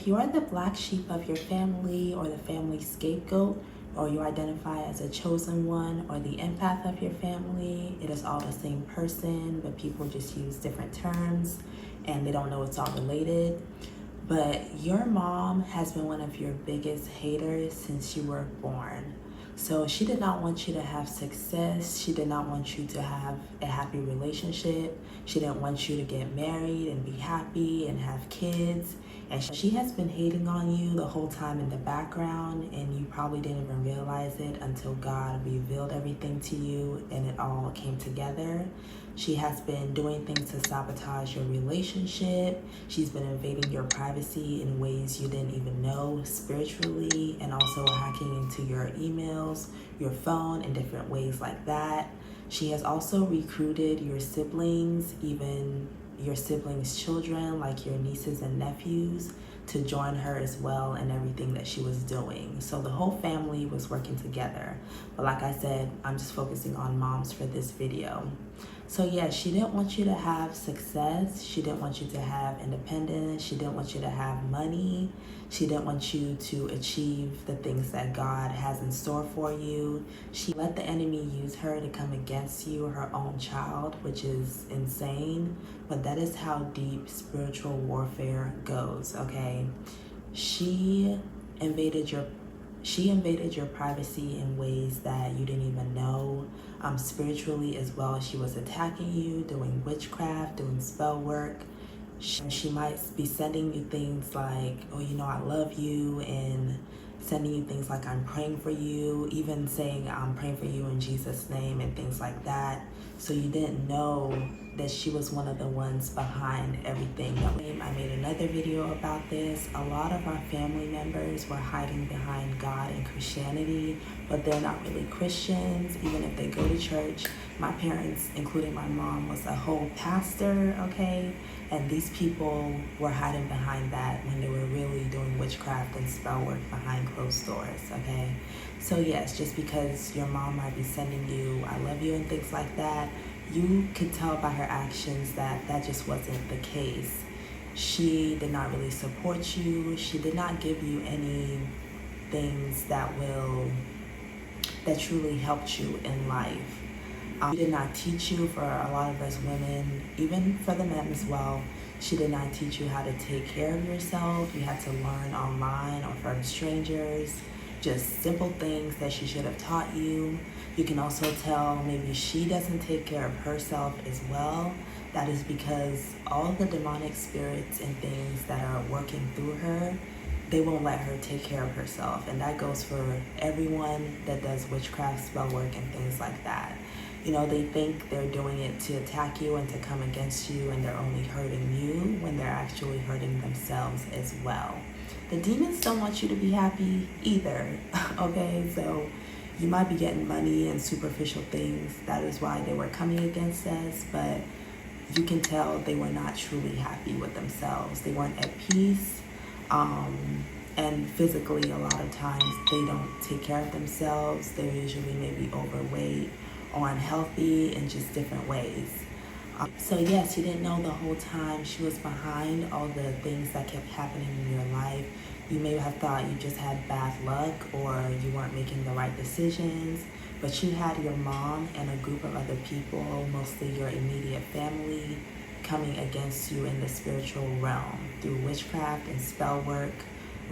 If you are the black sheep of your family or the family scapegoat, or you identify as a chosen one or the empath of your family, it is all the same person, but people just use different terms and they don't know it's all related. But your mom has been one of your biggest haters since you were born. So she did not want you to have success. She did not want you to have a happy relationship. She didn't want you to get married and be happy and have kids. And she has been hating on you the whole time in the background, and you probably didn't even realize it until God revealed everything to you and it all came together. She has been doing things to sabotage your relationship. She's been invading your privacy in ways you didn't even know spiritually, and also hacking into your emails, your phone, in different ways like that. She has also recruited your siblings, even your siblings' children, like your nieces and nephews, to join her as well in everything that she was doing. So the whole family was working together. But like I said, I'm just focusing on moms for this video. So yeah, she didn't want you to have success. She didn't want you to have independence. She didn't want you to have money. She didn't want you to achieve the things that God has in store for you. She let the enemy use her to come against you, her own child, which is insane. But that is how deep spiritual warfare goes, okay? She invaded your privacy in ways that you didn't even know. Spiritually as well, she was attacking you, doing witchcraft, doing spell work. She might be sending you things like, oh, you know, I love you, and sending you things like, I'm praying for you, even saying, I'm praying for you in Jesus' name, and things like that. So you didn't know that she was one of the ones behind everything. I made another video about this. A lot of our family members were hiding behind God and Christianity, but they're not really Christians, even if they go to church. My parents, including my mom, was a whole pastor, okay? And these people were hiding behind that when they were really doing witchcraft and spell work behind closed doors, okay? So yes, just because your mom might be sending you, I love you and things like that, you could tell by her actions that that just wasn't the case. She did not really support you. She did not give you any things that truly helped you in life. She did not teach you, for a lot of us women, even for the men as well, she did not teach you how to take care of yourself. You had to learn online or from strangers, just simple things that she should have taught you. You can also tell maybe she doesn't take care of herself as well. That is because all the demonic spirits and things that are working through her, they won't let her take care of herself. And that goes for everyone that does witchcraft, spell work, and things like that. You know, they think they're doing it to attack you and to come against you, and they're only hurting you when they're actually hurting themselves as well. The demons don't want you to be happy either, okay? So you might be getting money and superficial things. That is why they were coming against us, but you can tell they were not truly happy with themselves. They weren't at peace. And physically, a lot of times, they don't take care of themselves. They're usually maybe overweight or unhealthy in just different ways. So yes, you didn't know the whole time she was behind all the things that kept happening in your life. You may have thought you just had bad luck or you weren't making the right decisions, but you had your mom and a group of other people, mostly your immediate family, coming against you in the spiritual realm through witchcraft and spell work,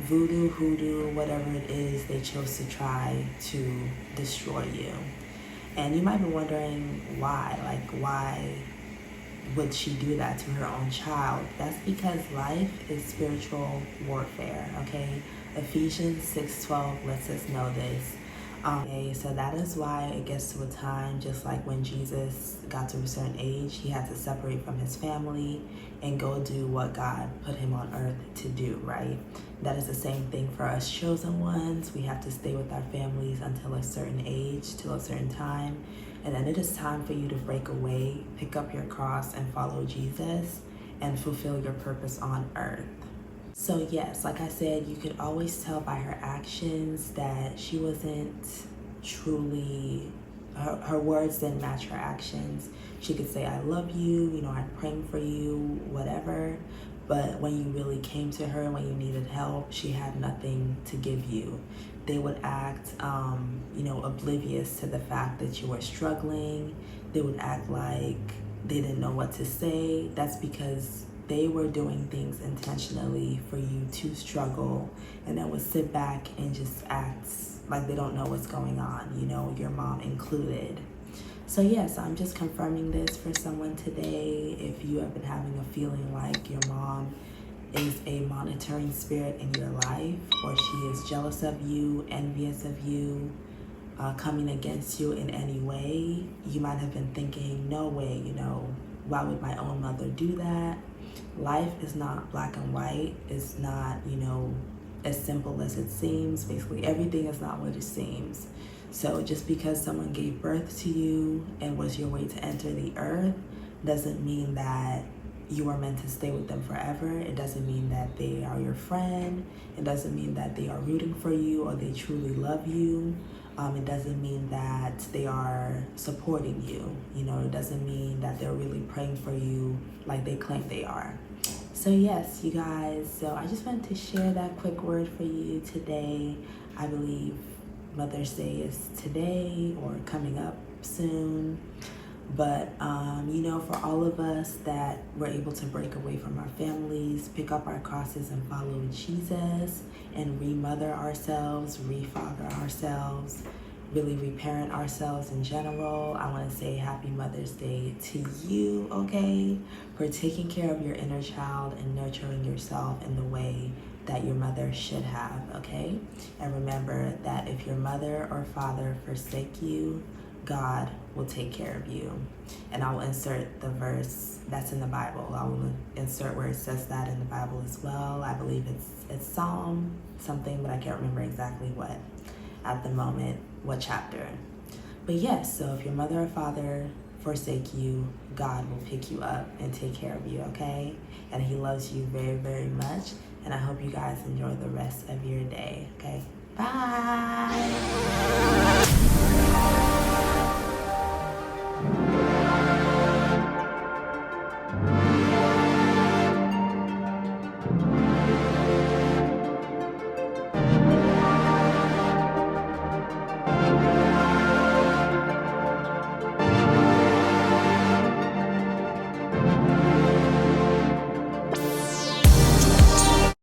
voodoo, hoodoo, whatever it is they chose to try to destroy you. And you might be wondering why, why would she do that to her own child? That's because life is spiritual warfare, okay? Ephesians 6:12 lets us know this. Okay, so that is why it gets to a time, just like when Jesus got to a certain age, he had to separate from his family and go do what God put him on earth to do, right? That is the same thing for us chosen ones. We have to stay with our families until a certain age, till a certain time. And then it is time for you to break away, pick up your cross, and follow Jesus and fulfill your purpose on earth. So yes, like I said, you could always tell by her actions that she wasn't truly, her words didn't match her actions. She could say, I love you, you know, I'm praying for you, whatever. But when you really came to her, when you needed help, she had nothing to give you. They would act, oblivious to the fact that you were struggling. They would act like they didn't know what to say. That's because they were doing things intentionally for you to struggle, and then would sit back and just act like they don't know what's going on, your mom included. So yes, I'm just confirming this for someone today. If you have been having a feeling like your mom is a monitoring spirit in your life, or she is jealous of you, envious of you, coming against you in any way, you might have been thinking, no way, why would my own mother do that? Life is not black and white. It's not, as simple as it seems. Basically, everything is not what it seems. So just because someone gave birth to you and was your way to enter the earth doesn't mean that you are meant to stay with them forever. It doesn't mean that they are your friend. It doesn't mean that they are rooting for you or they truly love you. It doesn't mean that they are supporting you. It doesn't mean that they're really praying for you like they claim they are. So yes, you guys, so I just wanted to share that quick word for you today. I believe Mother's Day is today or coming up soon. But, for all of us that were able to break away from our families, pick up our crosses and follow Jesus, and remother ourselves, refather ourselves, really reparent ourselves in general, I want to say happy Mother's Day to you, okay? For taking care of your inner child and nurturing yourself in the way that your mother should have, okay? And remember that if your mother or father forsake you, God will take care of you. And I will insert the verse that's in the Bible. I will insert where it says that in the Bible as well. I believe it's Psalm something, but I can't remember exactly what at the moment, what chapter. But yes, so if your mother or father forsake you, God will pick you up and take care of you, okay? And he loves you very, very much. And I hope you guys enjoy the rest of your day, okay? Bye!